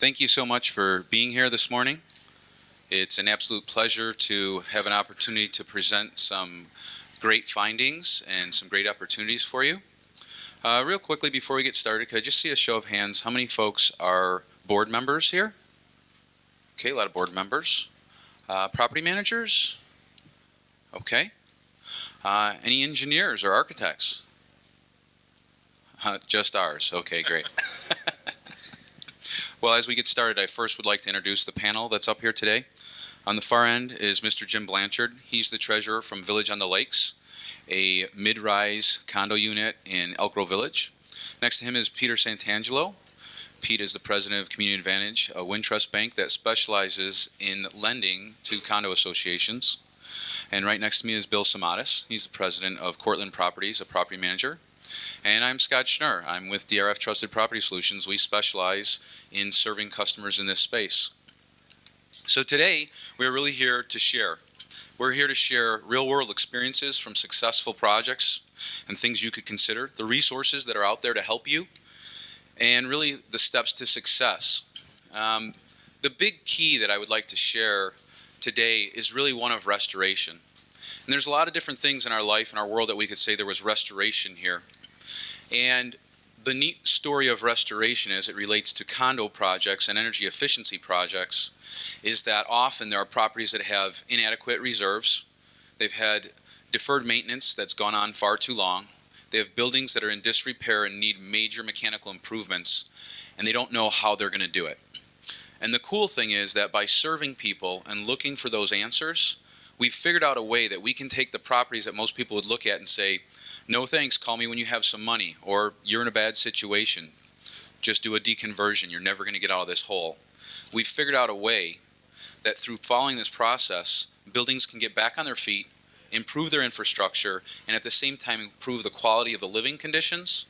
Thank you so much for being here this morning. It's an absolute pleasure to have an opportunity to present some great findings and some great opportunities for you. Real quickly before we get started, could I just see a show of hands? How many folks are board members here? Okay, a lot of board members. Property managers? Okay. Any engineers or architects? Just ours. Okay, great. Well, as we get started, I first would like to introduce the panel that's up here today. On the far end is Mr. Jim Blanchard. He's the treasurer from Village on the Lakes, a mid-rise condo unit in Elk Grove Village. Next to him is Peter Santangelo. Pete is the president of Community Advantage, a wind trust bank that specializes in lending to condo associations. And right next to me is Bill Samatis. He's the president of Cortland Properties, a property manager. And I'm Scott Schnurr. I'm with DRF Trusted Property Solutions. We specialize in serving customers in this space. So today, we're really here to share. We're here to share real-world experiences from successful projects and things you could consider, the resources that are out there to help you, and really the steps to success. The big key that I would like to share today is really one of restoration. And there's a lot of different things in our life and our world that we could say there was restoration here. And the neat story of restoration as it relates to condo projects and energy efficiency projects is that often there are properties that have inadequate reserves. They've had deferred maintenance that's gone on far too long. They have buildings that are in disrepair and need major mechanical improvements, and they don't know how they're going to do it. And the cool thing is that by serving people and looking for those answers, we've figured out a way that we can take the properties that most people would look at and say, no thanks, call me when you have some money, or you're in a bad situation, just do a deconversion, you're never going to get out of this hole. We've figured out a way that through following this process, buildings can get back on their feet, improve their infrastructure, and at the same time improve the quality of the living conditions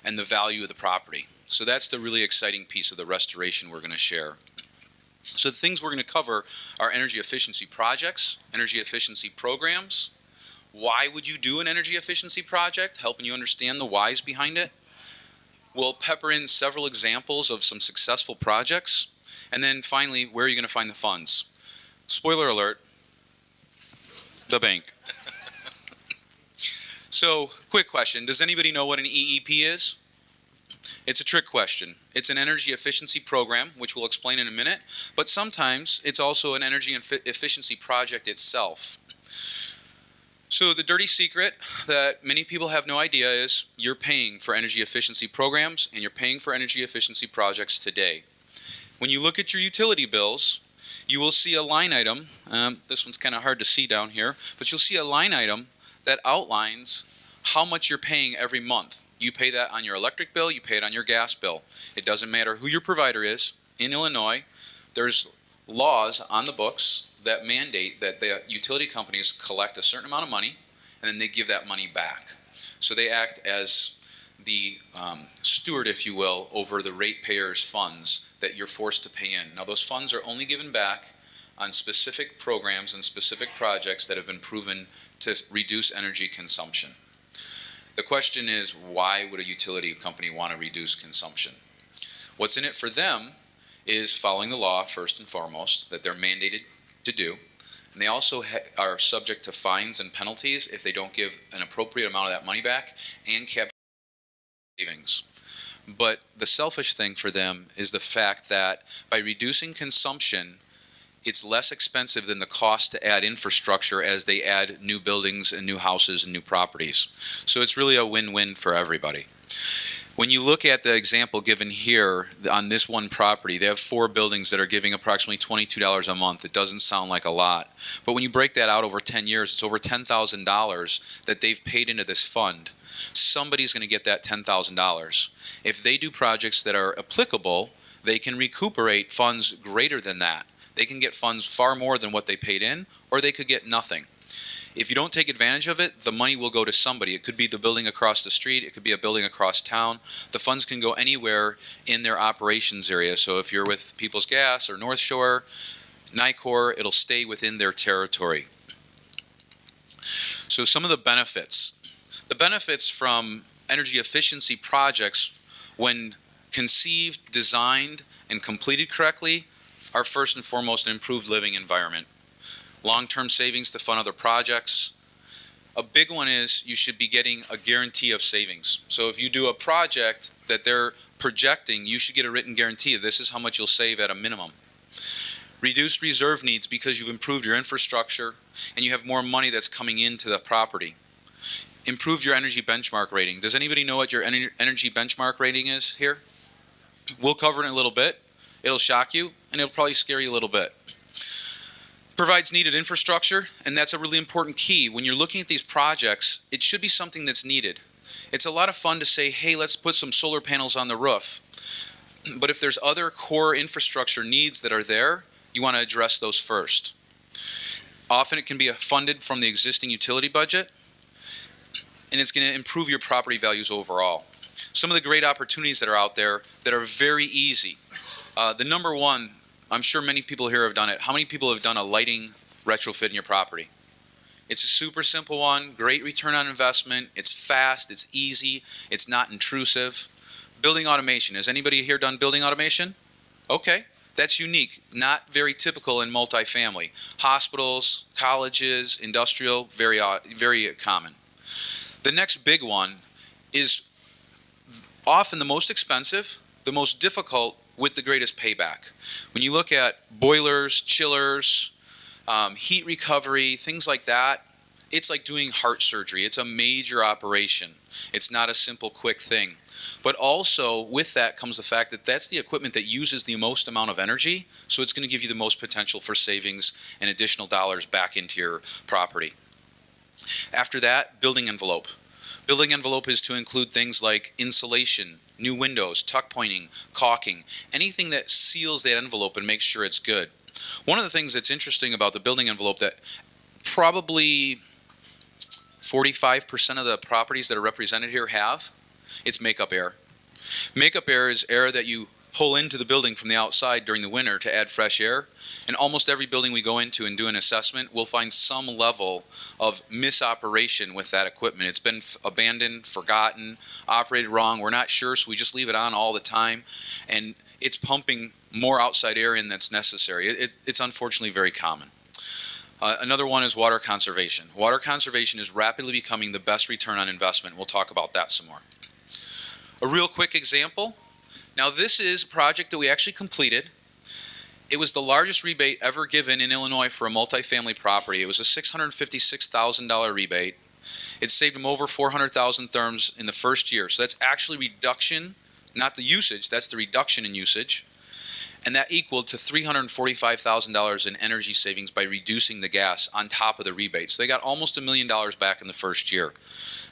and the value of the property. So that's the really exciting piece of the restoration we're going to share. So the things we're going to cover are energy efficiency projects, energy efficiency programs. Why would you do an energy efficiency project? Helping you understand the whys behind it. We'll pepper in several examples of some successful projects. And then finally, where are you going to find the funds? Spoiler alert, the bank. So, quick question. Does anybody know what an EEP is? It's a trick question. It's an energy efficiency program, which we'll explain in a minute, but sometimes it's also an energy efficiency project itself. So the dirty secret that many people have no idea is you're paying for energy efficiency programs and you're paying for energy efficiency projects today. When you look at your utility bills, you will see a line item, this one's kind of hard to see down here, but you'll see a line item that outlines how much you're paying every month. You pay that on your electric bill, you pay it on your gas bill. It doesn't matter who your provider is. In Illinois, there's laws on the books that mandate that the utility companies collect a certain amount of money and then they give that money back. So they act as the steward, if you will, over the ratepayers' funds that you're forced to pay in. Now those funds are only given back on specific programs and specific projects that have been proven to reduce energy consumption. The question is, why would a utility company want to reduce consumption? What's in it for them is following the law first and foremost that they're mandated to do. And they also are subject to fines and penalties if they don't give an appropriate amount of that money back and capture savings. But the selfish thing for them is the fact that by reducing consumption, it's less expensive than the cost to add infrastructure as they add new buildings and new houses and new properties. So it's really a win-win for everybody. When you look at the example given here on this one property, they have 4 buildings that are giving approximately $22 a month. It doesn't sound like a lot. But when you break that out over 10 years, it's over $10,000 that they've paid into this fund. Somebody's going to get that $10,000. If they do projects that are applicable, they can recuperate funds greater than that. They can get funds far more than what they paid in, or they could get nothing. If you don't take advantage of it, the money will go to somebody. It could be the building across the street. It could be a building across town. The funds can go anywhere in their operations area. So if you're with People's Gas or North Shore, Nicor, it'll stay within their territory. So some of the benefits. The benefits from energy efficiency projects, when conceived, designed, and completed correctly are first and foremost an improved living environment. Long-term savings to fund other projects. A big one is you should be getting a guarantee of savings. So if you do a project that they're projecting, you should get a written guarantee of this is how much you'll save at a minimum. Reduced reserve needs because you've improved your infrastructure and you have more money that's coming into the property. Improve your energy benchmark rating. Does anybody know what your energy benchmark rating is here? We'll cover it in a little bit. It'll shock you and it'll probably scare you a little bit. Provides needed infrastructure, and that's a really important key. When you're looking at these projects, it should be something that's needed. It's a lot of fun to say, hey, let's put some solar panels on the roof. But if there's other core infrastructure needs that are there, you want to address those first. Often it can be funded from the existing utility budget, and it's going to improve your property values overall. Some of the great opportunities that are out there that are very easy. The number one, I'm sure many people here have done it. How many people have done a lighting retrofit in your property? It's a super simple one, great return on investment. It's fast, it's easy, it's not intrusive. Building automation. Has anybody here done building automation? Okay, that's unique, not very typical in multifamily. Hospitals, colleges, industrial, very common. The next big one is often the most expensive, the most difficult, with the greatest payback. When you look at boilers, chillers, heat recovery, things like that, it's like doing heart surgery. It's a major operation. It's not a simple, quick thing. But also with that comes the fact that that's the equipment that uses the most amount of energy, so it's going to give you the most potential for savings and additional dollars back into your property. After that, building envelope. Building envelope is to include things like insulation, new windows, tuck pointing, caulking, anything that seals that envelope and makes sure it's good. One of the things that's interesting about the building envelope that probably 45% of the properties that are represented here have, it's makeup air. Makeup air is air that you pull into the building from the outside during the winter to add fresh air. And almost every building we go into and do an assessment, we'll find some level of misoperation with that equipment. It's been abandoned, forgotten, operated wrong. We're not sure, so we just leave it on all the time. And it's pumping more outside air in that's necessary. It's unfortunately very common. Another one is water conservation. Water conservation is rapidly becoming the best return on investment. We'll talk about that some more. A real quick example. Now this is a project that we actually completed. It was the largest rebate ever given in Illinois for a multifamily property. It was a $656,000 rebate. It saved them over 400,000 therms in the first year. So that's actually reduction, not the usage, that's the reduction in usage. And that equaled to $345,000 in energy savings by reducing the gas on top of the rebate. So they got almost $1 million back in the first year.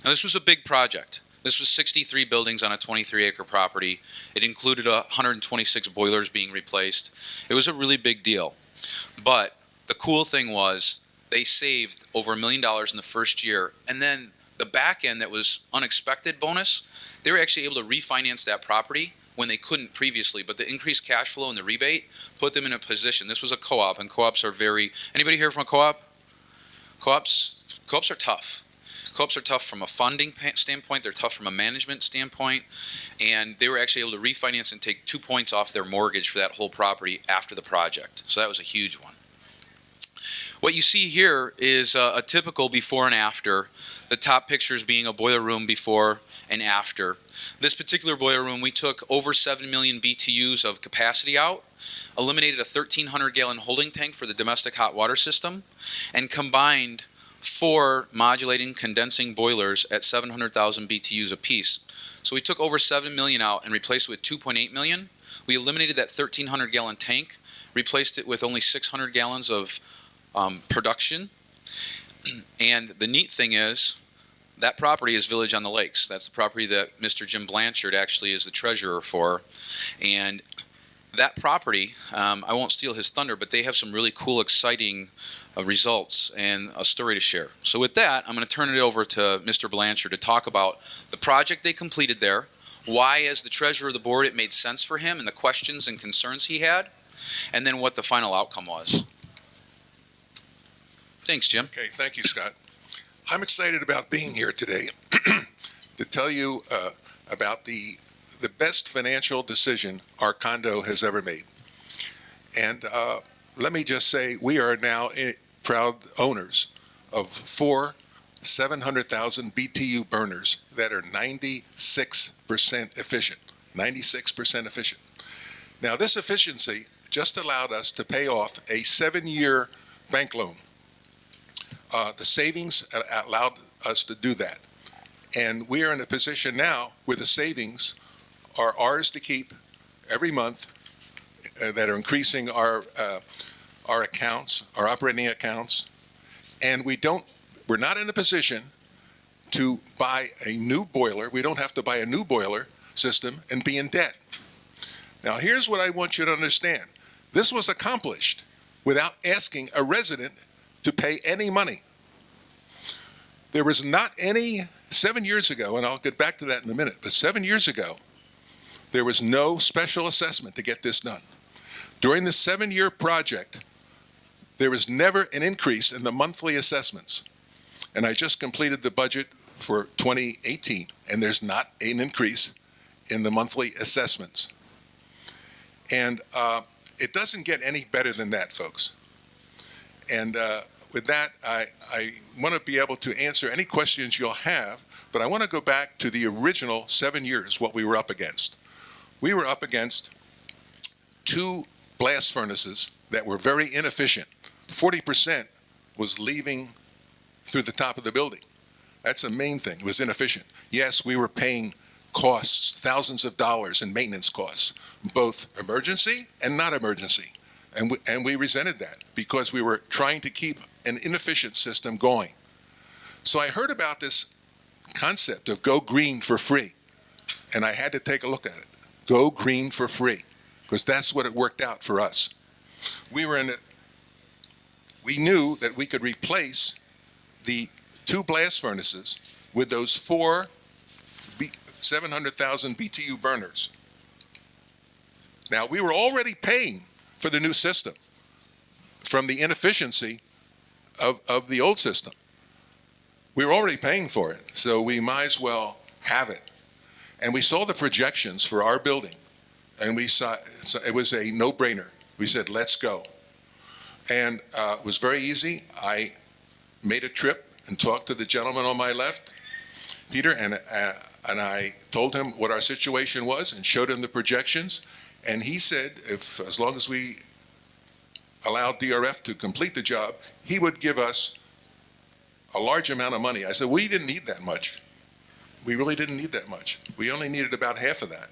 Now this was a big project. This was 63 buildings on a 23-acre property. It included 126 boilers being replaced. It was a really big deal. But the cool thing was they saved over $1 million in the first year. And then the back end that was unexpected bonus, they were actually able to refinance that property when they couldn't previously. But the increased cash flow and the rebate put them in a position. This was a co-op, and co-ops are very... Anybody here from a co-op? Co-ops are tough. Co-ops are tough from a funding standpoint, they're tough from a management standpoint, and they were actually able to refinance and take 2 points off their mortgage for that whole property after the project. So that was a huge one. What you see here is a typical before and after, the top pictures being a boiler room before and after. This particular boiler room, we took over 7 million BTUs of capacity out, eliminated a 1,300 gallon holding tank for the domestic hot water system, and combined 4 modulating condensing boilers at 700,000 BTUs apiece. So we took over 7 million out and replaced it with 2.8 million. We eliminated that 1,300 gallon tank, replaced it with only 600 gallons of production. And the neat thing is, that property is Village on the Lakes. That's the property that Mr. Jim Blanchard actually is the treasurer for. And that property, I won't steal his thunder, but they have some really cool, exciting results and a story to share. So with that, I'm going to turn it over to Mr. Blanchard to talk about the project they completed there, why as the treasurer of the board it made sense for him and the questions and concerns he had, and then what the final outcome was. Thanks, Jim. Okay, thank you, Scott. I'm excited about being here today to tell you about the the best financial decision our condo has ever made. And let me just say, we are now proud owners of 4 700,000 BTU burners that are 96% efficient. 96% efficient. Now, this efficiency just allowed us to pay off a 7-year bank loan. The savings allowed us to do that. And we are in a position now where the savings are ours to keep every month, that are increasing our accounts, our operating accounts. And we're not in a position to buy a new boiler. We don't have to buy a new boiler system and be in debt. Now, here's what I want you to understand. This was accomplished without asking a resident to pay any money. There was not any, 7 years ago, and I'll get back to that in a minute, but 7 years ago, there was no special assessment to get this done. During the 7-year project, there was never an increase in the monthly assessments. And I just completed the budget for 2018, and there's not an increase in the monthly assessments. And it doesn't get any better than that, folks. And with that, I want to be able to answer any questions you'll have, but I want to go back to the original 7 years, what we were up against. We were up against 2 blast furnaces that were very inefficient. 40% was leaving through the top of the building. That's the main thing, it was inefficient. Yes, we were paying costs, thousands of dollars in maintenance costs, both emergency and not emergency. And we resented that because we were trying to keep an inefficient system going. So I heard about this concept of go green for free, and I had to take a look at it. Go green for free, because that's what it worked out for us. We knew that we could replace the 2 blast furnaces with those 4 700,000 BTU burners. Now, we were already paying for the new system from the inefficiency of the old system. We were already paying for it, so we might as well have it. And we saw the projections for our building, and we saw it was a no-brainer. We said, let's go. And it was very easy. I made a trip and talked to the gentleman on my left, Peter, and I told him what our situation was and showed him the projections. And he said, as long as we allowed DRF to complete the job, he would give us a large amount of money. I said, we didn't need that much. We really didn't need that much. We only needed about half of that.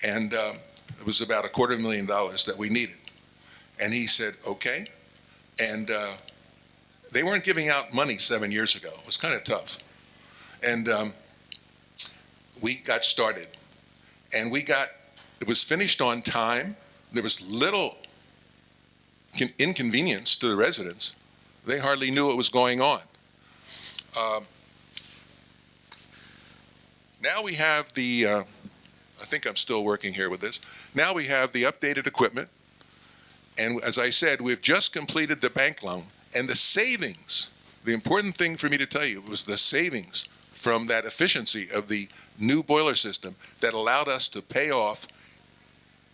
And it was about $250,000 that we needed. And he said, okay. And they weren't giving out money 7 years ago. It was kind of tough. And we got started. And it was finished on time. There was little inconvenience to the residents. They hardly knew what was going on. Now we have I think I'm still working here with this. Now we have the updated equipment. And as I said, we've just completed the bank loan. And the savings, the important thing for me to tell you was the savings from that efficiency of the new boiler system that allowed us to pay off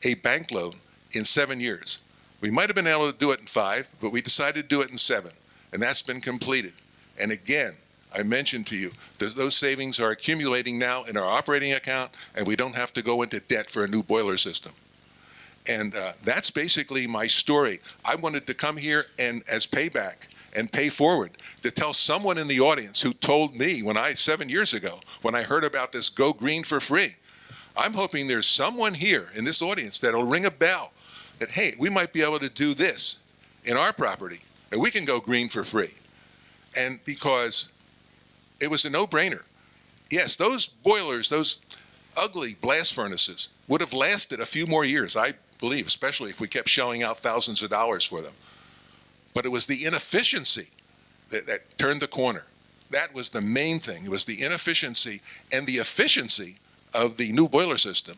a bank loan in 7 years. We might have been able to do it in 5, but we decided to do it in 7. And that's been completed. And again, I mentioned to you, those savings are accumulating now in our operating account, and we don't have to go into debt for a new boiler system. And that's basically my story. I wanted to come here and as payback and pay forward to tell someone in the audience who told me 7 years ago, when I heard about this go green for free. I'm hoping there's someone here in this audience that'll ring a bell that, hey, we might be able to do this in our property, and we can go green for free. And because it was a no-brainer. Yes, those boilers, those ugly blast furnaces would have lasted a few more years, I believe, especially if we kept shelling out thousands of dollars for them. But it was the inefficiency that turned the corner. That was the main thing. It was the inefficiency and the efficiency of the new boiler system,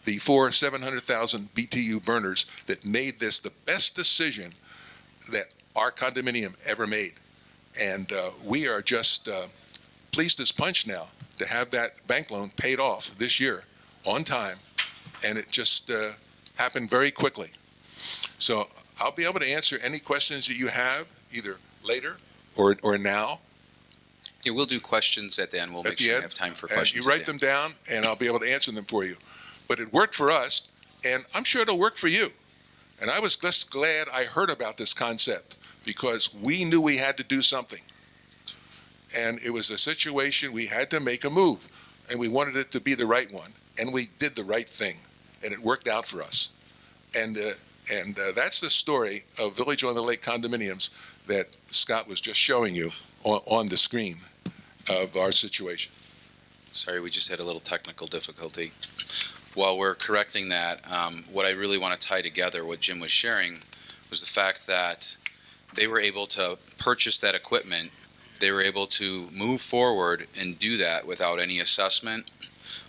the 4 700,000 BTU burners, that made this the best decision that our condominium ever made. And we are just pleased as punch now to have that bank loan paid off this year on time, and it just happened very quickly. So I'll be able to answer any questions that you have, either later or now. Yeah, we'll do questions at the end. We'll At make the sure we end, have time for and questions. you at write the them down, and I'll be able to answer them for you. But it worked for us, and I'm sure it'll work for you. And I was just glad I heard about this concept, because we knew we had to do something. And it was a situation we had to make a move, and we wanted it to be the right one, and we did the right thing, and it worked out for us. And that's the story of Village on the Lake condominiums that Scott was just showing you on the screen of our situation. Sorry, we just had a little technical difficulty. While we're correcting that, what I really want to tie together what Jim was sharing was the fact that they were able to purchase that equipment. They were able to move forward and do that without any assessment,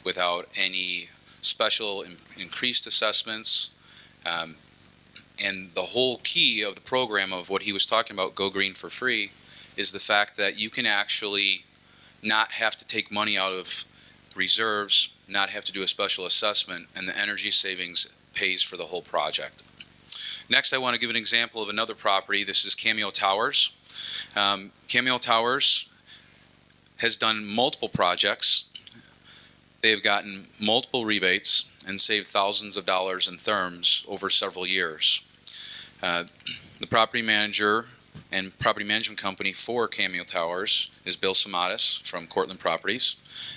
without any special increased assessments. And the whole key of the program of what he was talking about, Go Green for Free, is the fact that you can actually not have to take money out of reserves, not have to do a special assessment, and the energy savings pays for the whole project. Next, I want to give an example of another property. This is Cameo Towers. Cameo Towers has done multiple projects. They've gotten multiple rebates and saved thousands of dollars in therms over several years. The property manager and property management company for Cameo Towers is Bill Samatis from Cortland Properties.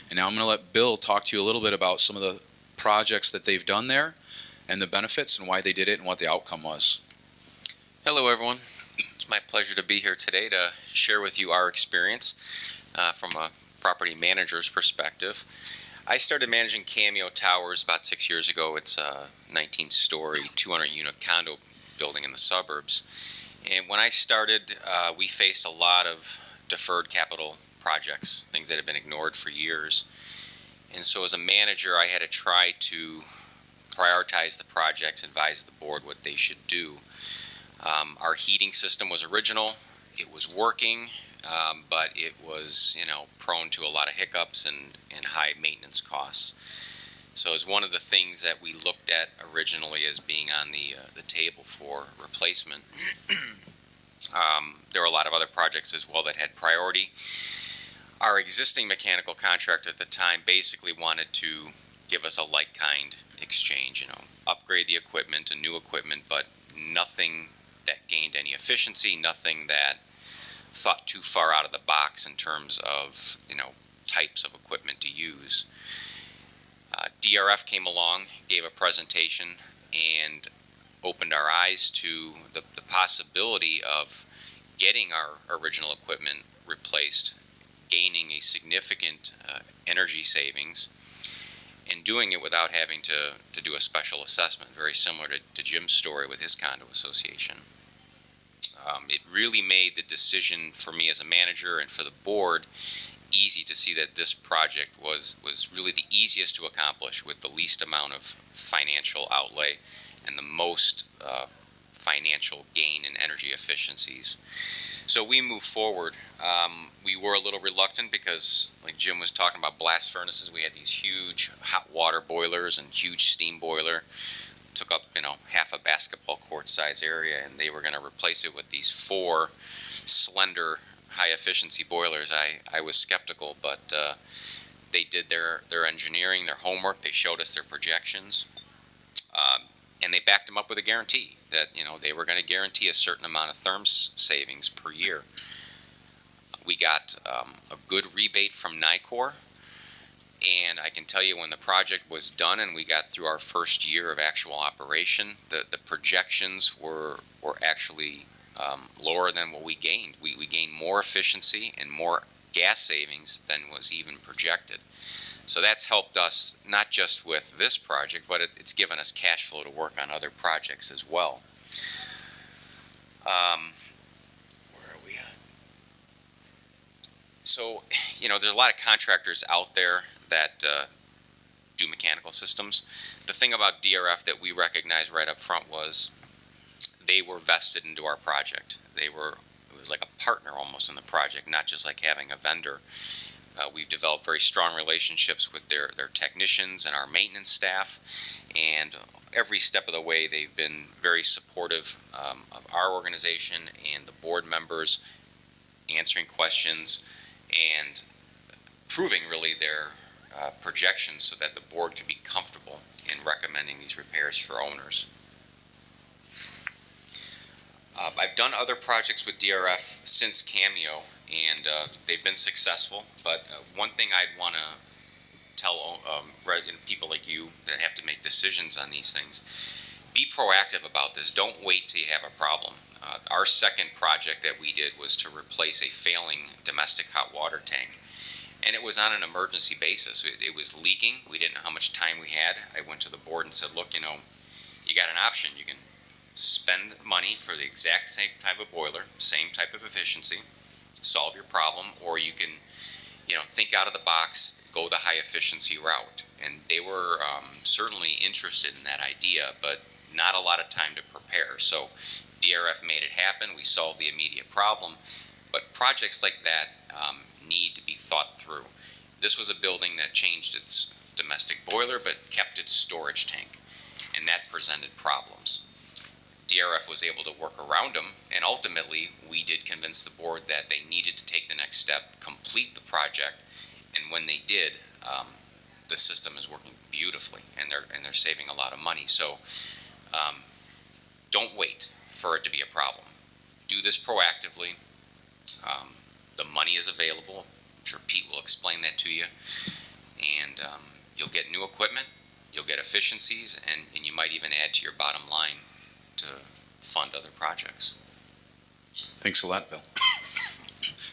And now I'm going to let Bill talk to you a little bit about some of the projects that they've done there and the benefits and why they did it and what the outcome was. Hello, everyone. It's my pleasure to be here today to share with you our experience from a property manager's perspective. I started managing Cameo Towers about 6 years ago. It's a 19-story, 200-unit condo building in the suburbs. And when I started, we faced a lot of deferred capital projects, things that had been ignored for years. And so as a manager, I had to try to prioritize the projects, advise the board what they should do. Our heating system was original. It was working, but it was, prone to a lot of hiccups and high maintenance costs. So it was one of the things that we looked at originally as being on the table for replacement. There were a lot of other projects as well that had priority. Our existing mechanical contractor at the time basically wanted to give us a like-kind exchange, upgrade the equipment to new equipment, but nothing that gained any efficiency, nothing that thought too far out of the box in terms of, types of equipment to use. DRF came along, gave a presentation, and opened our eyes to the possibility of getting our original equipment replaced, gaining a significant energy savings, and doing it without having to do a special assessment, very similar to Jim's story with his condo association. It really made the decision for me as a manager and for the board easy to see that this project was really the easiest to accomplish with the least amount of financial outlay and the most financial gain in energy efficiencies. So we moved forward. We were a little reluctant because, like Jim was talking about blast furnaces, we had these huge hot water boilers and huge steam boiler. Took up, half a basketball court size area, and they were going to replace it with these 4 slender high efficiency boilers. I was skeptical, but they did their engineering, their homework. They showed us their projections, and they backed them up with a guarantee that they were going to guarantee a certain amount of therms savings per year. We got a good rebate from NICOR, and I can tell you when the project was done and we got through our first year of actual operation, the projections were actually lower than what we gained. We gained more efficiency and more gas savings than was even projected. So that's helped us not just with this project, but it's given us cash flow to work on other projects as well. Where are we at? So, there's a lot of contractors out there that do mechanical systems. The thing about DRF that we recognized right up front was they were vested into our project. It was like a partner almost in the project, not just like having a vendor. We've developed very strong relationships with their technicians and our maintenance staff, and every step of the way they've been very supportive of our organization and the board members, answering questions and proving really their projections so that the board can be comfortable in recommending these repairs for owners. I've done other projects with DRF since Cameo, and they've been successful, but one thing I'd want to tell people like you that have to make decisions on these things, be proactive about this. Don't wait till you have a problem. Our second project that we did was to replace a failing domestic hot water tank, and it was on an emergency basis. It was leaking. We didn't know how much time we had. I went to the board and said, look, you got an option. You can spend money for the exact same type of boiler, same type of efficiency, solve your problem, or you can, think out of the box, go the high efficiency route. And they were certainly interested in that idea, but not a lot of time to prepare. So DRF made it happen. We solved the immediate problem. But projects like that need to be thought through. This was a building that changed its domestic boiler but kept its storage tank, and that presented problems. DRF was able to work around them, and ultimately we did convince the board that they needed to take the next step, complete the project, and when they did, the system is working beautifully, and they're saving a lot of money. So don't wait for it to be a problem. Do this proactively. The money is available. I'm sure Pete will explain that to you, and you'll get new equipment, you'll get efficiencies, and you might even add to your bottom line to fund other projects. Thanks a lot, Bill.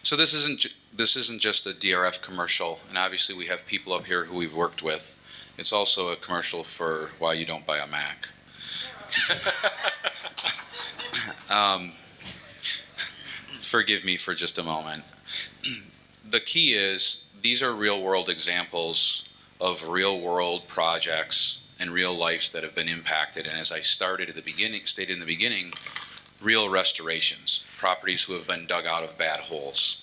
So this isn't just a DRF commercial, and obviously we have people up here who we've worked with. It's also a commercial for why you don't buy a Mac. Forgive me for just a moment. The key is these are real-world examples of real-world projects and real lives that have been impacted. And as I stated in the beginning, real restorations, properties who have been dug out of bad holes.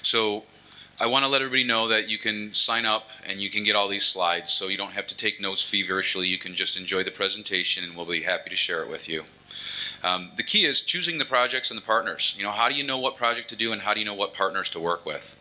So I want to let everybody know that you can sign up and you can get all these slides, so you don't have to take notes feverishly. You can just enjoy the presentation, and we'll be happy to share it with you. The key is choosing the projects and the partners. How do you know what project to do, and how do you know what partners to work with?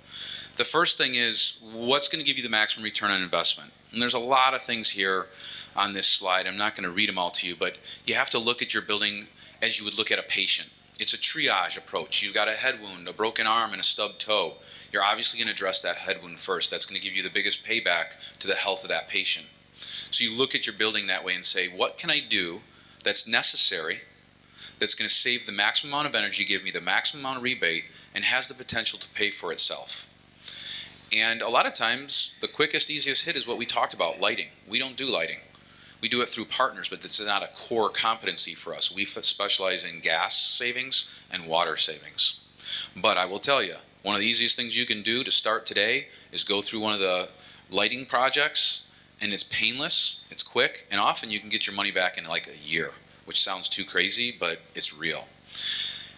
The first thing is, what's going to give you the maximum return on investment? And there's a lot of things here on this slide. I'm not going to read them all to you, but you have to look at your building as you would look at a patient. It's a triage approach. You've got a head wound, a broken arm, and a stubbed toe. You're obviously going to address that head wound first. That's going to give you the biggest payback to the health of that patient. So you look at your building that way and say, what can I do that's necessary, that's going to save the maximum amount of energy, give me the maximum amount of rebate, and has the potential to pay for itself? And a lot of times, the quickest, easiest hit is what we talked about, lighting. We don't do lighting. We do it through partners, but this is not a core competency for us. We specialize in gas savings and water savings. But I will tell you, one of the easiest things you can do to start today is go through one of the lighting projects, and it's painless, it's quick, and often you can get your money back in like a year, which sounds too crazy, but it's real.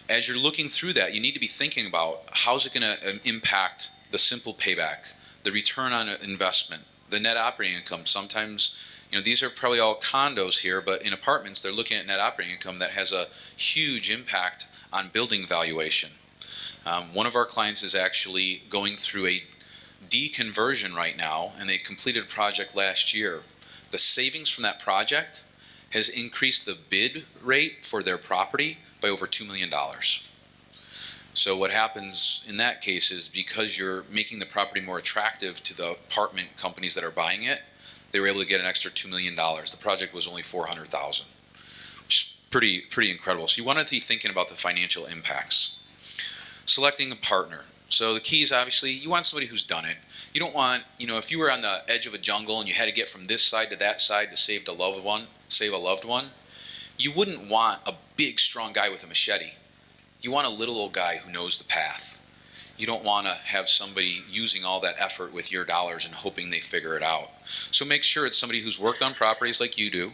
As you're looking through that, you need to be thinking about how's it going to impact the simple payback, the return on investment, the net operating income. Sometimes, these are probably all condos here, but in apartments, they're looking at net operating income that has a huge impact on building valuation. One of our clients is actually going through a deconversion right now, and they completed a project last year. The savings from that project has increased the bid rate for their property by over $2 million. So what happens in that case is, because you're making the property more attractive to the apartment companies that are buying it, they were able to get an extra $2 million. The project was only $400,000, which is pretty incredible. So you want to be thinking about the financial impacts. Selecting a partner. So the key is, obviously, you want somebody who's done it. You don't want, if you were on the edge of a jungle and you had to get from this side to that side to save a loved one, you wouldn't want a big, strong guy with a machete. You want a little old guy who knows the path. You don't want to have somebody using all that effort with your dollars and hoping they figure it out. So make sure it's somebody who's worked on properties like you do,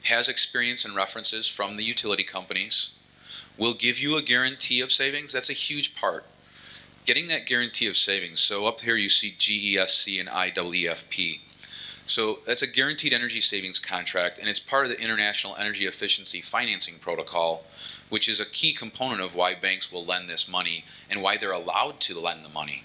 has experience and references from the utility companies, will give you a guarantee of savings. That's a huge part. getting that guarantee of savings. So up here you see GESC and IEEFP. So that's a guaranteed energy savings contract, and it's part of the International Energy Efficiency Financing Protocol, which is a key component of why banks will lend this money and why they're allowed to lend the money.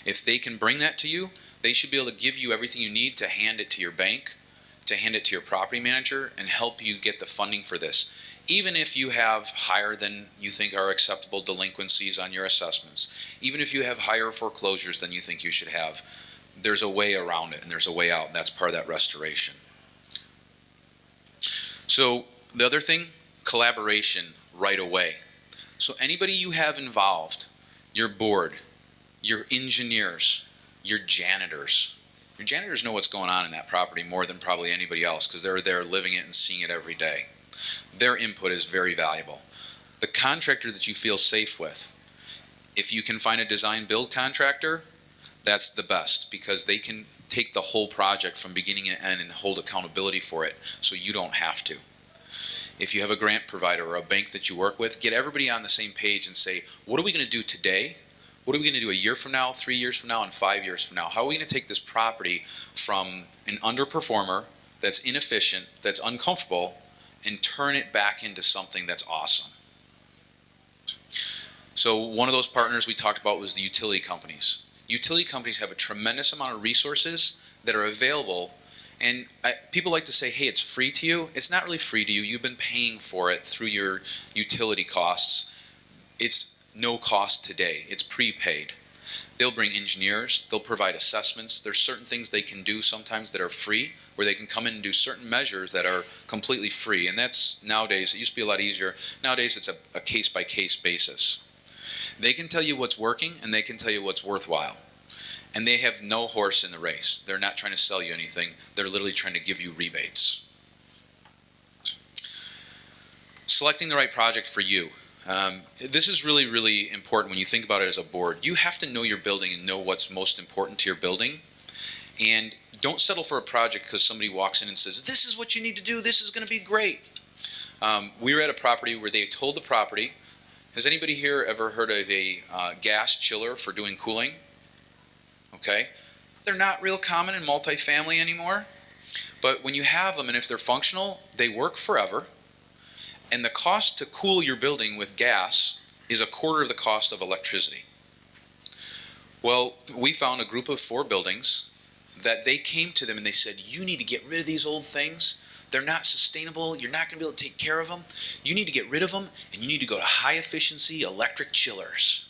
If they can bring that to you, they should be able to give you everything you need to hand it to your bank, to hand it to your property manager, and help you get the funding for this. Even if you have higher than you think are acceptable delinquencies on your assessments, even if you have higher foreclosures than you think you should have, there's a way around it and there's a way out, and that's part of that restoration. So the other thing, collaboration right away. So anybody you have involved, your board, your engineers, your janitors know what's going on in that property more than probably anybody else because they're there living it and seeing it every day. Their input is very valuable. The contractor that you feel safe with, if you can find a design build contractor, that's the best because they can take the whole project from beginning to end and hold accountability for it so you don't have to. If you have a grant provider or a bank that you work with, get everybody on the same page and say, what are we going to do today? What are we going to do a year from now, 3 years from now, and 5 years from now? How are we going to take this property from an underperformer that's inefficient, that's uncomfortable, and turn it back into something that's awesome? So one of those partners we talked about was the utility companies. Utility companies have a tremendous amount of resources that are available, and people like to say, hey, it's free to you. It's not really free to you. You've been paying for it through your utility costs. It's no cost today. It's prepaid. They'll bring engineers. They'll provide assessments. There's certain things they can do sometimes that are free, where they can come in and do certain measures that are completely free. And that's nowadays, it used to be a lot easier. Nowadays, it's a case-by-case basis. They can tell you what's working, and they can tell you what's worthwhile. And they have no horse in the race. They're not trying to sell you anything. They're literally trying to give you rebates. Selecting the right project for you. This is really, really important when you think about it as a board. You have to know your building and know what's most important to your building. And don't settle for a project because somebody walks in and says, this is what you need to do. This is going to be great. We were at a property where they told the property, has anybody here ever heard of a gas chiller for doing cooling? Okay. They're not real common in multifamily anymore. But when you have them and if they're functional, they work forever. And the cost to cool your building with gas is a quarter of the cost of electricity. Well, we found a group of 4 buildings that they came to them and they said, you need to get rid of these old things. They're not sustainable. You're not going to be able to take care of them. You need to get rid of them, and you need to go to high efficiency electric chillers.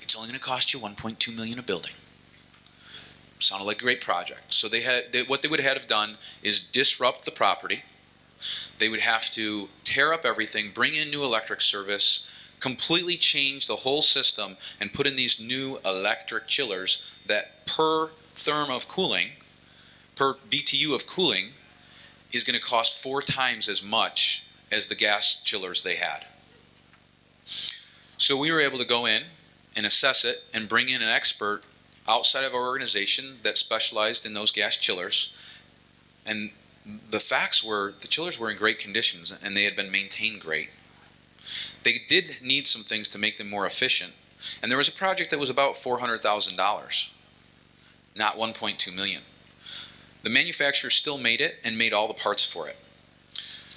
It's only going to cost you $1.2 million a building. Sounded like a great project. So what they would have done is disrupt the property. They would have to tear up everything, bring in new electric service, completely change the whole system, and put in these new electric chillers that per therm of cooling, per BTU of cooling, is going to cost 4 times as much as the gas chillers they had. So we were able to go in and assess it and bring in an expert outside of our organization that specialized in those gas chillers. And the facts were the chillers were in great conditions and they had been maintained great. They did need some things to make them more efficient. And there was a project that was about $400,000, not $1.2 million. The manufacturer still made it and made all the parts for it.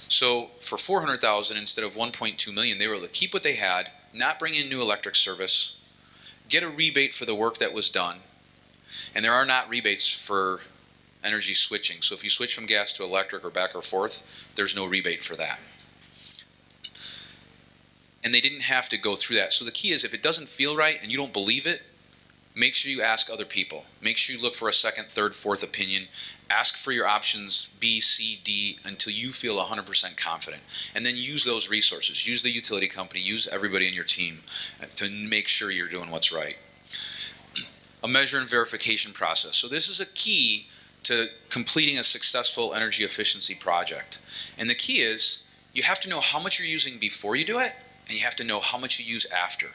So for $400,000 instead of $1.2 million, they were able to keep what they had, not bring in new electric service, get a rebate for the work that was done. And there are not rebates for energy switching. So if you switch from gas to electric or back or forth, there's no rebate for that. And they didn't have to go through that. So the key is if it doesn't feel right and you don't believe it, make sure you ask other people. Make sure you look for a second, third, fourth opinion. Ask for your options B, C, D until you feel 100% confident. And then use those resources. Use the utility company. Use everybody in your team to make sure you're doing what's right. A measure and verification process. So this is a key to completing a successful energy efficiency project. And the key is you have to know how much you're using before you do it, and you have to know how much you use after.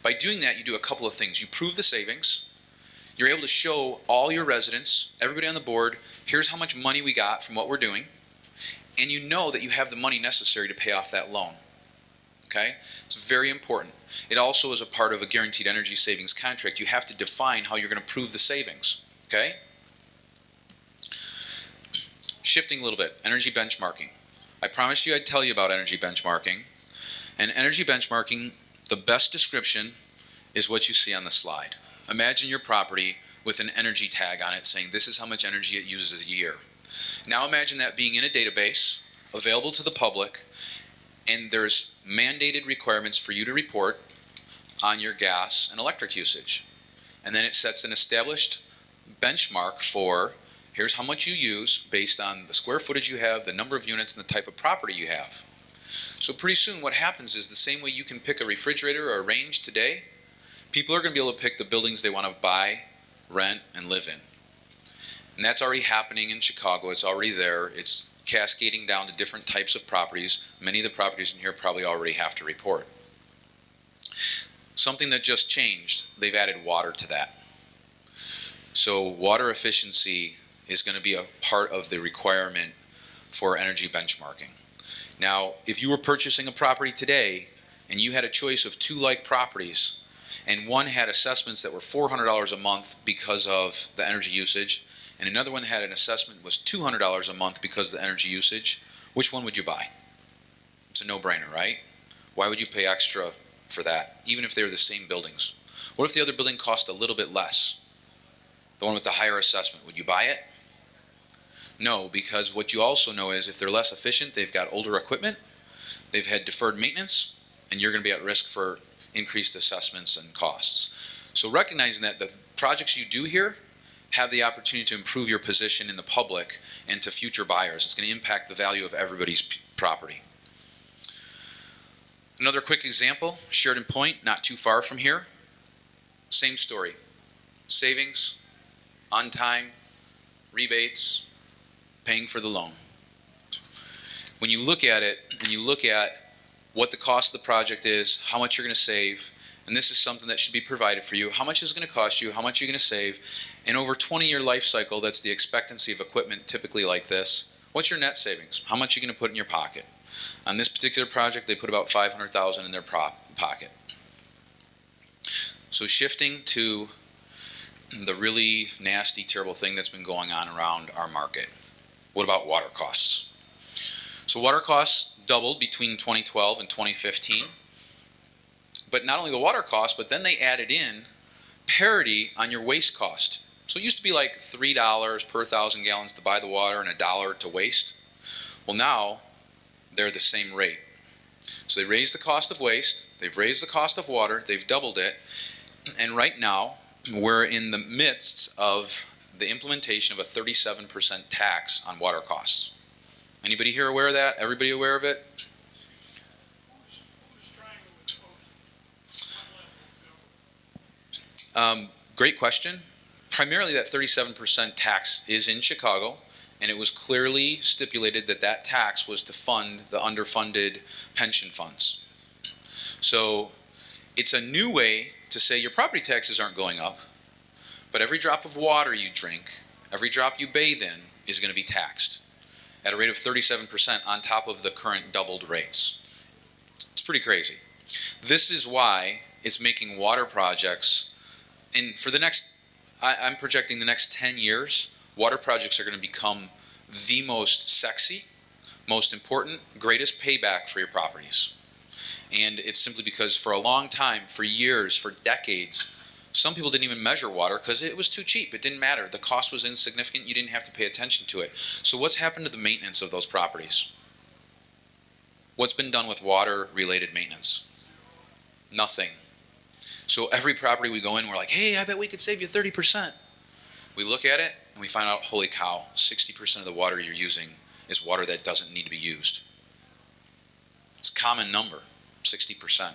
By doing that, you do a couple of things. You prove the savings. You're able to show all your residents, everybody on the board, here's how much money we got from what we're doing. And you know that you have the money necessary to pay off that loan. Okay? It's very important. It also is a part of a guaranteed energy savings contract. You have to define how you're going to prove the savings. Okay? Shifting a little bit, energy benchmarking. I promised you I'd tell you about energy benchmarking. And energy benchmarking, the best description is what you see on the slide. Imagine your property with an energy tag on it saying this is how much energy it uses a year. Now imagine that being in a database, available to the public, and there's mandated requirements for you to report on your gas and electric usage. And then it sets an established benchmark for here's how much you use based on the square footage you have, the number of units, and the type of property you have. So pretty soon what happens is the same way you can pick a refrigerator or a range today, people are going to be able to pick the buildings they want to buy, rent, and live in. And that's already happening in Chicago. It's already there. It's cascading down to different types of properties. Many of the properties in here probably already have to report. Something that just changed, they've added water to that. So water efficiency is going to be a part of the requirement for energy benchmarking. Now, if you were purchasing a property today and you had a choice of two like properties, and one had assessments that were $400 a month because of the energy usage, and another one had an assessment was $200 a month because of the energy usage, which one would you buy? It's a no-brainer, right? Why would you pay extra for that, even if they were the same buildings? What if the other building cost a little bit less? The one with the higher assessment, would you buy it? No, because what you also know is if they're less efficient, they've got older equipment, they've had deferred maintenance, and you're going to be at risk for increased assessments and costs. So recognizing that the projects you do here have the opportunity to improve your position in the public and to future buyers. It's going to impact the value of everybody's property. Another quick example, Sheridan Point, not too far from here. Same story. Savings, on time, rebates, paying for the loan. When you look at it and you look at what the cost of the project is, how much you're going to save, and this is something that should be provided for you, how much is it going to cost you, how much you're going to save, and over a 20-year life cycle, that's the expectancy of equipment typically like this, what's your net savings? How much are you going to put in your pocket? On this particular project, they put about $500,000 in their pocket. So shifting to the really nasty, terrible thing that's been going on around our market. What about water costs? So water costs doubled between 2012 and 2015. But not only the water cost, but then they added in parity on your waste cost. So it used to be like $3 per 1,000 gallons to buy the water and $1 to waste. Well, now they're the same rate. So they raised the cost of waste, they've raised the cost of water, they've doubled it, and right now we're in the midst of the implementation of a 37% tax on water costs. Anybody here aware of that? Everybody aware of it? Great question. Primarily that 37% tax is in Chicago, and it was clearly stipulated that that tax was to fund the underfunded pension funds. So it's a new way to say your property taxes aren't going up, but every drop of water you drink, every drop you bathe in is going to be taxed at a rate of 37% on top of the current doubled rates. It's pretty crazy. This is why it's making water projects, and for the next, I'm projecting the next 10 years, water projects are going to become the most sexy, most important, greatest payback for your properties. And it's simply because for a long time, for years, for decades, some people didn't even measure water because it was too cheap. It didn't matter. The cost was insignificant. You didn't have to pay attention to it. So what's happened to the maintenance of those properties? What's been done with water-related maintenance? Nothing. So every property we go in, we're like, hey, I bet we could save you 30%. We look at it and we find out, holy cow, 60% of the water you're using is water that doesn't need to be used. It's a common number, 60%.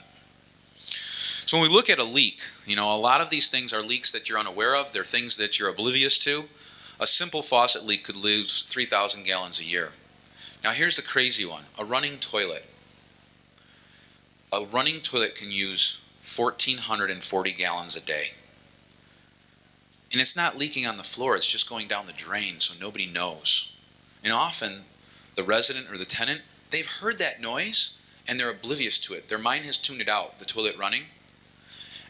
So when we look at a leak, a lot of these things are leaks that you're unaware of. They're things that you're oblivious to. A simple faucet leak could lose 3,000 gallons a year. Now here's the crazy one, a running toilet. A running toilet can use 1,440 gallons a day. And it's not leaking on the floor, it's just going down the drain so nobody knows. And often, the resident or the tenant, they've heard that noise and they're oblivious to it. Their mind has tuned it out, the toilet running.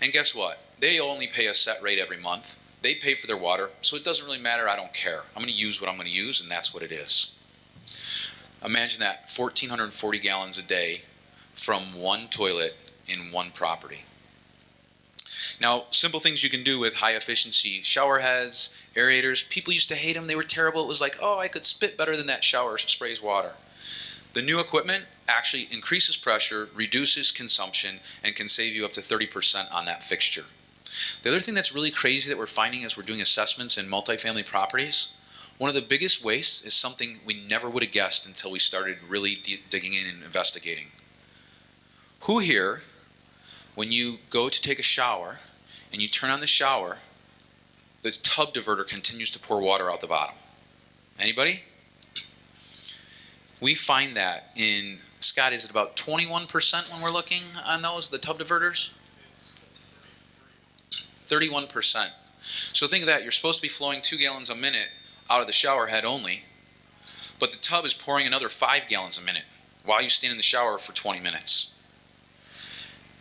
And guess what? They only pay a set rate every month. They pay for their water, so it doesn't really matter. I don't care. I'm going to use what I'm going to use, and that's what it is. Imagine that, 1,440 gallons a day from one toilet in one property. Now, simple things you can do with high efficiency shower heads, aerators. People used to hate them. They were terrible. It was like, oh, I could spit better than that shower sprays water. The new equipment actually increases pressure, reduces consumption, and can save you up to 30% on that fixture. The other thing that's really crazy that we're finding as we're doing assessments in multifamily properties, one of the biggest wastes is something we never would have guessed until we started really digging in and investigating. Who here, when you go to take a shower and you turn on the shower, the tub diverter continues to pour water out the bottom? Anybody? We find that in, Scott, is it about 21% when we're looking on those, the tub diverters? 31%. So think of that, you're supposed to be flowing 2 gallons a minute out of the shower head only, but the tub is pouring another 5 gallons a minute while you stand in the shower for 20 minutes.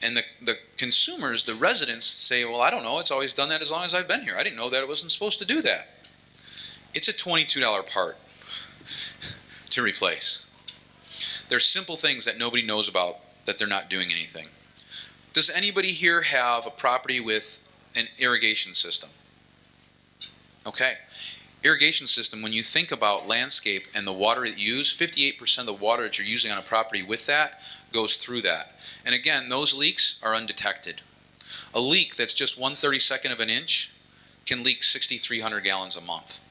And the consumers, the residents say, well, I don't know, it's always done that as long as I've been here. I didn't know that it wasn't supposed to do that. It's a $22 part to replace. There's simple things that nobody knows about that they're not doing anything. Does anybody here have a property with an irrigation system? Okay. Irrigation system, when you think about landscape and the water that you use, 58% of the water that you're using on a property with that goes through that. And again, those leaks are undetected. A leak that's just 1/32 of an inch can leak 6,300 gallons a month.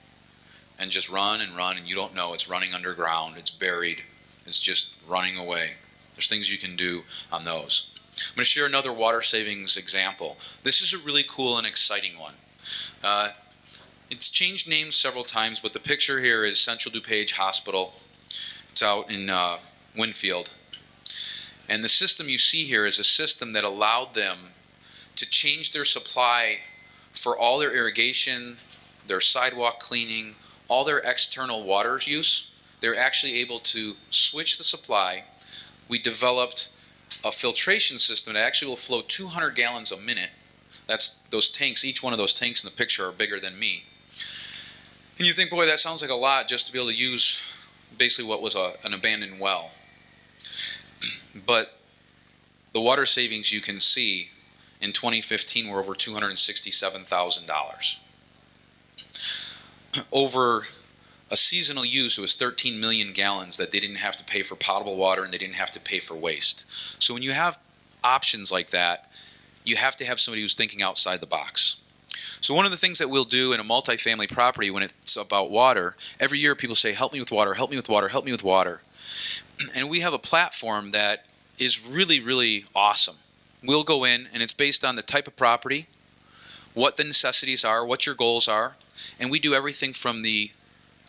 And just run, and you don't know it's running underground, it's buried, it's just running away. There's things you can do on those. I'm going to share another water savings example. This is a really cool and exciting one. It's changed names several times, but the picture here is Central DuPage Hospital. It's out in Winfield. And the system you see here is a system that allowed them to change their supply for all their irrigation, their sidewalk cleaning, all their external water use. They're actually able to switch the supply. We developed a filtration system that actually will flow 200 gallons a minute. That's those tanks, each one of those tanks in the picture are bigger than me. And you think, boy, that sounds like a lot just to be able to use basically what was an abandoned well. But the water savings you can see in 2015 were over $267,000. Over a seasonal use, it was 13 million gallons that they didn't have to pay for potable water and they didn't have to pay for waste. So when you have options like that, you have to have somebody who's thinking outside the box. So one of the things that we'll do in a multifamily property when it's about water, every year people say, help me with water, help me with water, help me with water. And we have a platform that is really, really awesome. We'll go in and it's based on the type of property, what the necessities are, what your goals are, and we do everything from the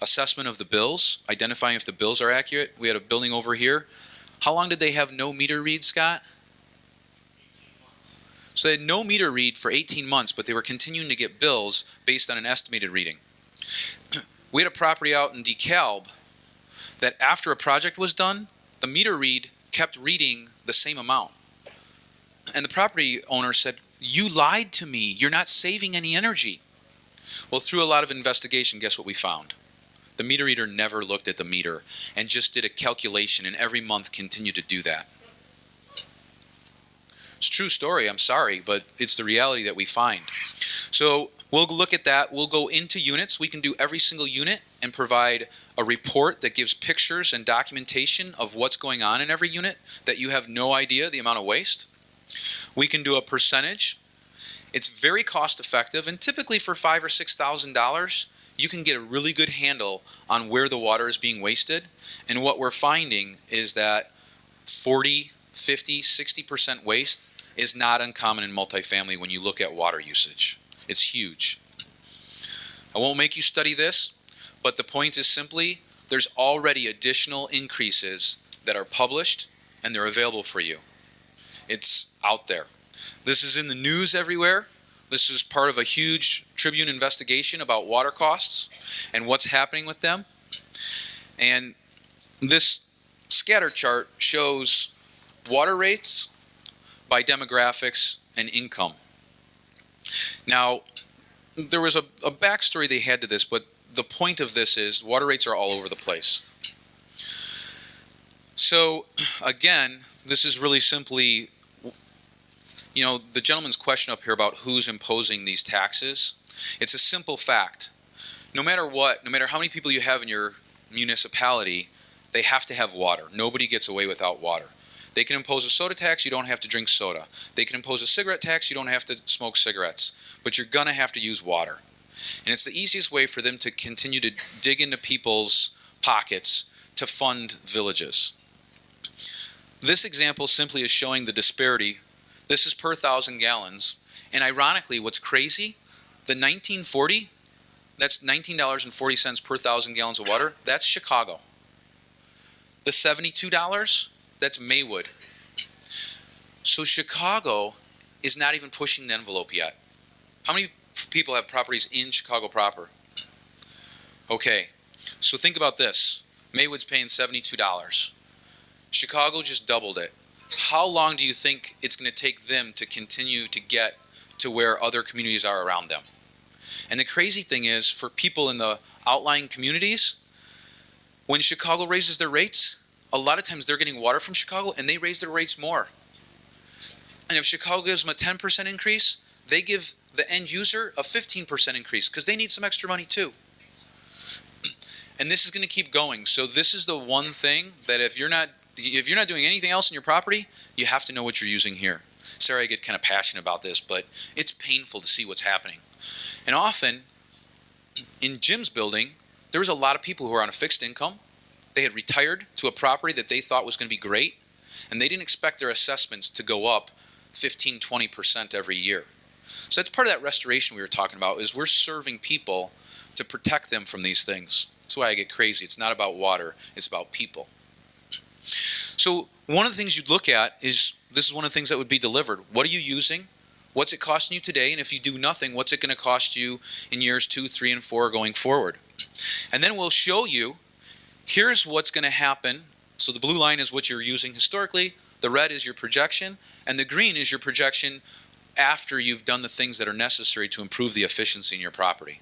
assessment of the bills, identifying if the bills are accurate. We had a building over here. How long did they have no meter read, Scott? 18 months. So they had no meter read for 18 months, but they were continuing to get bills based on an estimated reading. We had a property out in DeKalb that after a project was done, the meter read kept reading the same amount. And the property owner said, you lied to me. You're not saving any energy. Well, through a lot of investigation, guess what we found? The meter reader never looked at the meter and just did a calculation and every month continued to do that. It's a true story, I'm sorry, but it's the reality that we find. So we'll look at that. We'll go into units. We can do every single unit and provide a report that gives pictures and documentation of what's going on in every unit that you have no idea the amount of waste. We can do a percentage. It's very cost effective, and typically for $5,000 or $6,000, you can get a really good handle on where the water is being wasted. And what we're finding is that 40, 50, 60% waste is not uncommon in multifamily when you look at water usage. It's huge. I won't make you study this, but the point is simply there's already additional increases that are published and they're available for you. It's out there. This is in the news everywhere. This is part of a huge Tribune investigation about water costs and what's happening with them. And this scatter chart shows water rates by demographics and income. Now, there was a backstory they had to this, but the point of this is water rates are all over the place. So, again, this is really simply, you know, the gentleman's question up here about who's imposing these taxes. It's a simple fact. No matter what, no matter how many people you have in your municipality, they have to have water. Nobody gets away without water. They can impose a soda tax, you don't have to drink soda. They can impose a cigarette tax, you don't have to smoke cigarettes. But you're going to have to use water. And it's the easiest way for them to continue to dig into people's pockets to fund villages. This example simply is showing the disparity. This is per 1,000 gallons. And ironically, what's crazy, the 1940, that's $19.40 per 1,000 gallons of water, that's Chicago. The $72, that's Maywood. So Chicago is not even pushing the envelope yet. How many people have properties in Chicago proper? Okay, so think about this. Maywood's paying $72. Chicago just doubled it. How long do you think it's going to take them to continue to get to where other communities are around them? And the crazy thing is, for people in the outlying communities, when Chicago raises their rates, a lot of times they're getting water from Chicago and they raise their rates more. And if Chicago gives them a 10% increase, they give the end user a 15% increase because they need some extra money too. And this is going to keep going. So this is the one thing that if you're not doing anything else in your property, you have to know what you're using here. Sorry I get kind of passionate about this, but it's painful to see what's happening. And often, in Jim's building, there was a lot of people who were on a fixed income. They had retired to a property that they thought was going to be great, and they didn't expect their assessments to go up 15, 20% every year. So that's part of that restoration we were talking about, is we're serving people to protect them from these things. That's why I get crazy. It's not about water, it's about people. So one of the things you'd look at is, this is one of the things that would be delivered. What are you using? What's it costing you today? And if you do nothing, what's it going to cost you in years 2, 3, and 4 going forward? And then we'll show you, here's what's going to happen. So the blue line is what you're using historically, the red is your projection, and the green is your projection after you've done the things that are necessary to improve the efficiency in your property.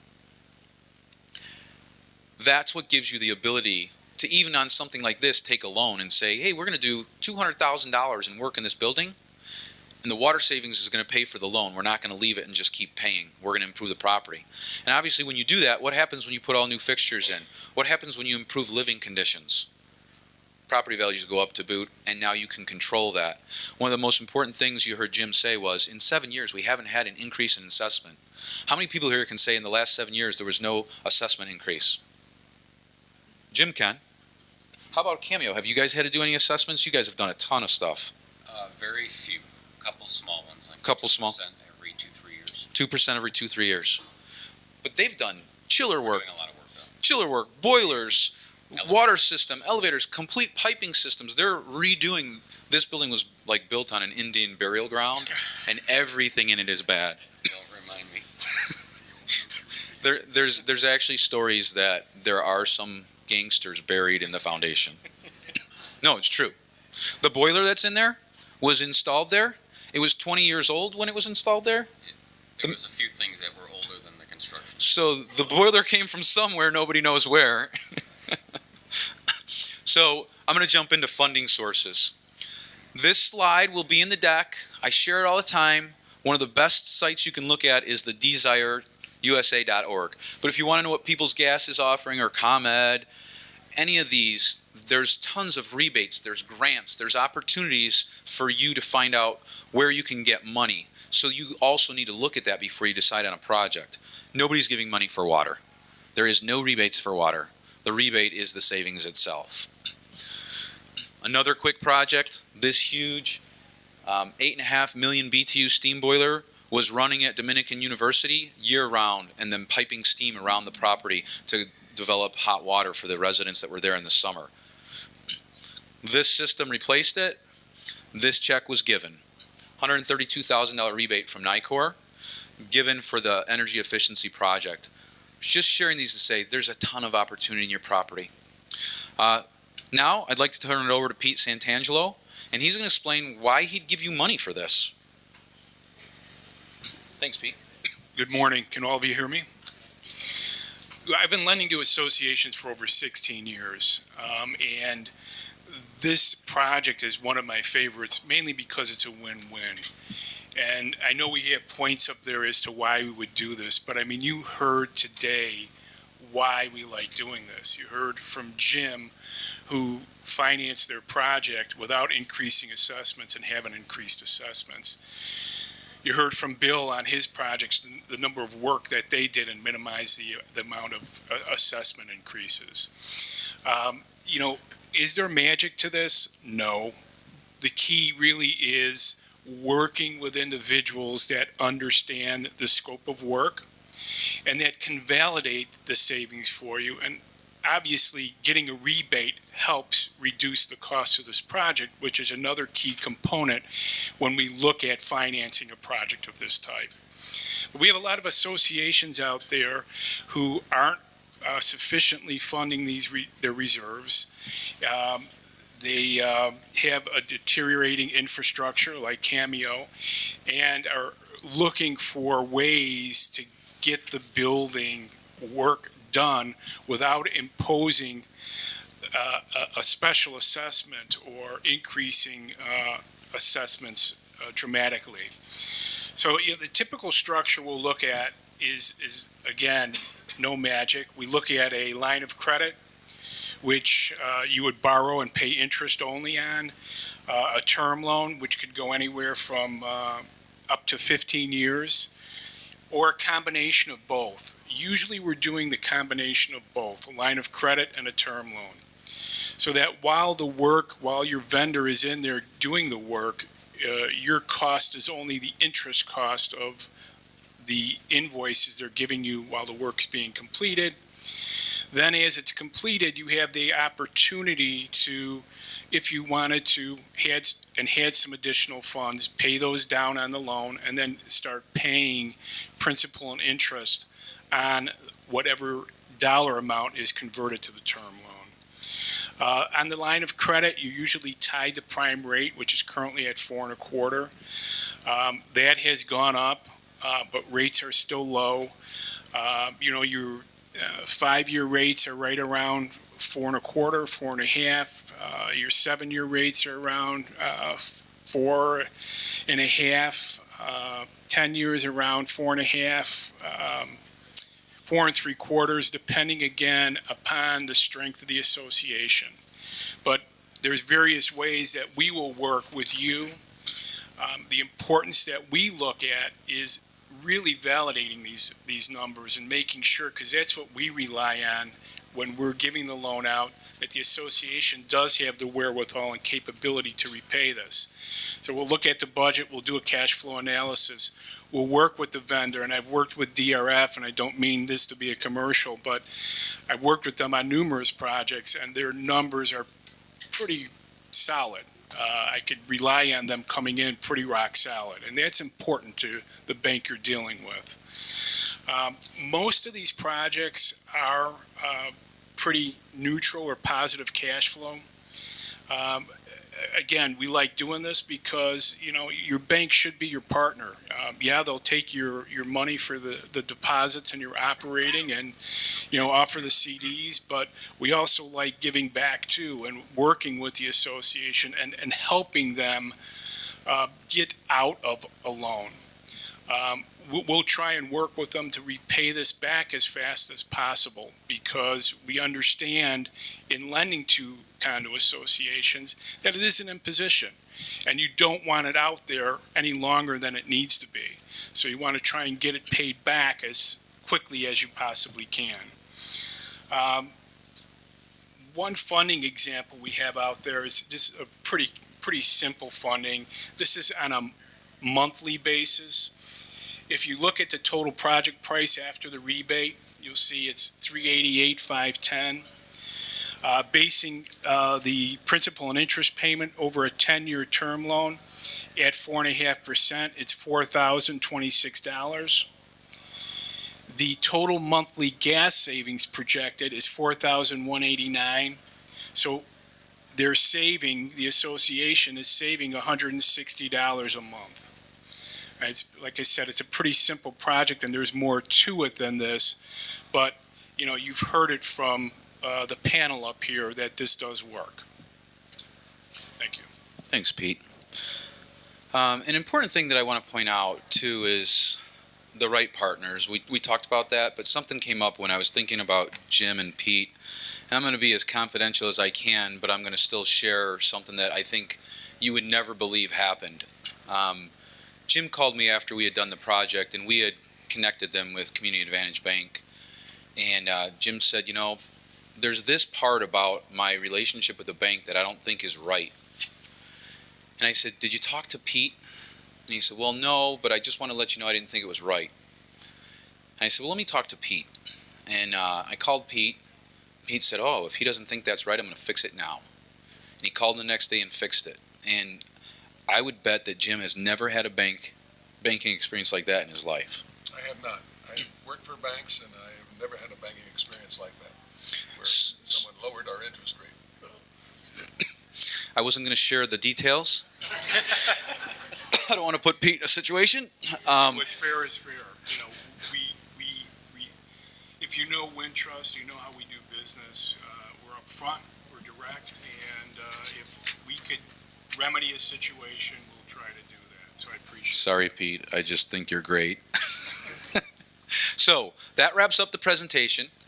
That's what gives you the ability to, even on something like this, take a loan and say, hey, we're going to do $200,000 in work in this building, and the water savings is going to pay for the loan. We're not going to leave it and just keep paying. We're going to improve the property. And obviously when you do that, what happens when you put all new fixtures in? What happens when you improve living conditions? Property values go up to boot, and now you can control that. One of the most important things you heard Jim say was, in 7 years, we haven't had an increase in assessment. How many people here can say in the last 7 years there was no assessment increase? Jim can. How about Cameo? Have you guys had to do any assessments? You guys have done a ton of stuff. Very few. A couple small ones. Like Couple small. 2% every 2-3 years. 2% every 2-3 years. But they've done chiller work, Doing a lot of work though. chiller work, boilers, Elevators. water system, elevators, complete piping systems. They're redoing. This building was like built on an Indian burial ground, and everything in it is bad. Don't remind me. There's actually stories that there are some gangsters buried in the foundation. No, it's true. The boiler that's in there was installed there. It was 20 years old when it was installed there. There was a few things that were older than the construction. So the boiler came from somewhere, nobody knows where. So I'm going to jump into funding sources. This slide will be in the deck. I share it all the time. One of the best sites you can look at is the DesireUSA.org. But if you want to know what People's Gas is offering, or ComEd, any of these, there's tons of rebates, there's grants, there's opportunities for you to find out where you can get money. So you also need to look at that before you decide on a project. Nobody's giving money for water. There is no rebates for water. The rebate is the savings itself. Another quick project, this huge 8.5 million BTU steam boiler was running at Dominican University year-round, and then piping steam around the property to develop hot water for the residents that were there in the summer. This system replaced it. This check was given. $132,000 rebate from NICOR, given for the energy efficiency project. Just sharing these to say there's a ton of opportunity in your property. Now I'd like to turn it over to Pete Santangelo, and he's going to explain why he'd give you money for this. Thanks, Pete. Good morning. Can all of you hear me? I've been lending to associations for over 16 years, and this project is one of my favorites, mainly because it's a win-win. And I know we have points up there as to why we would do this, but I mean, you heard today why we like doing this. You heard from Jim, who financed their project without increasing assessments and haven't increased assessments. You heard from Bill on his projects, the number of work that they did and minimize the amount of assessment increases. Is there magic to this? No. The key really is working with individuals that understand the scope of work and that can validate the savings for you. And obviously, getting a rebate helps reduce the cost of this project, which is another key component when we look at financing a project of this type. We have a lot of associations out there who aren't sufficiently funding their reserves. They have a deteriorating infrastructure like Cameo and are looking for ways to get the building work done without imposing a special assessment or increasing assessments dramatically. So the typical structure we'll look at is again, no magic. We look at a line of credit, which you would borrow and pay interest only on, a term loan, which could go anywhere from up to 15 years, or a combination of both. Usually we're doing the combination of both, a line of credit and a term loan. So that while your vendor is in there doing the work, your cost is only the interest cost of the invoices they're giving you while the work's being completed. Then as it's completed, you have the opportunity to, if you wanted to, had some additional funds, pay those down on the loan, and then start paying principal and interest on whatever dollar amount is converted to the term loan. On the line of credit, you're usually tied to prime rate, which is currently at 4.25. That has gone up, but rates are still low. Your 5-year rates are right around 4.25, 4.5. Your 7-year rates are around 4.5. 10 years around 4.5, 4.75, depending again upon the strength of the association. But there's various ways that we will work with you. The importance that we look at is really validating these numbers and making sure, because that's what we rely on when we're giving the loan out, that the association does have the wherewithal and capability to repay this. So we'll look at the budget, we'll do a cash flow analysis, we'll work with the vendor, and I've worked with DRF, and I don't mean this to be a commercial, but I've worked with them on numerous projects, and their numbers are pretty solid. I could rely on them coming in pretty rock solid, and that's important to the bank you're dealing with. Most of these projects are pretty neutral or positive cash flow. Again, we like doing this because, your bank should be your partner. They'll take your money for the deposits and your operating and, offer the CDs, but we also like giving back too and working with the association and helping them get out of a loan. We'll try and work with them to repay this back as fast as possible, because we understand in lending to condo associations that it is an imposition and you don't want it out there any longer than it needs to be. So you want to try and get it paid back as quickly as you possibly can. One funding example we have out there is just a pretty simple funding. This is on a monthly basis. If you look at the total project price after the rebate, you'll see it's $388,510. Basing the principal and interest payment over a 10-year term loan at 4.5%, it's $4,026. The total monthly gas savings projected is $4,189. So they're saving, the association is saving $160 a month. Right, it's, like I said, it's a pretty simple project, and there's more to it than this. But, you know, you've heard it from the panel up here that this does work. Thank you. Thanks, Pete. An important thing that I want to point out, too, is the right partners. We talked about that, but something came up when I was thinking about Jim and Pete. And I'm going to be as confidential as I can, but I'm going to still share something that I think you would never believe happened. Jim called me after we had done the project, and we had connected them with Community Advantage Bank. And Jim said, you know, there's this part about my relationship with the bank that I don't think is right. And I said, did you talk to Pete? And he said, well, no, but I just want to let you know I didn't think it was right. And I said, well, let me talk to Pete. And I called Pete. Pete said, oh, if he doesn't think that's right, I'm going to fix it now. And he called the next day and fixed it. And I would bet that Jim has never had a banking experience like that in his life. I have not. I have worked for banks, and I have never had a banking experience like that, where someone lowered our interest rate. I wasn't going to share the details. I don't want to put Pete in a situation. What's fair is fair. You know, we if you know Wintrust, you know how we do business. We're upfront, we're direct, and if we could remedy a situation, we'll try to do that. So I appreciate Sorry, Pete. I just think you're great. So that wraps up the presentation.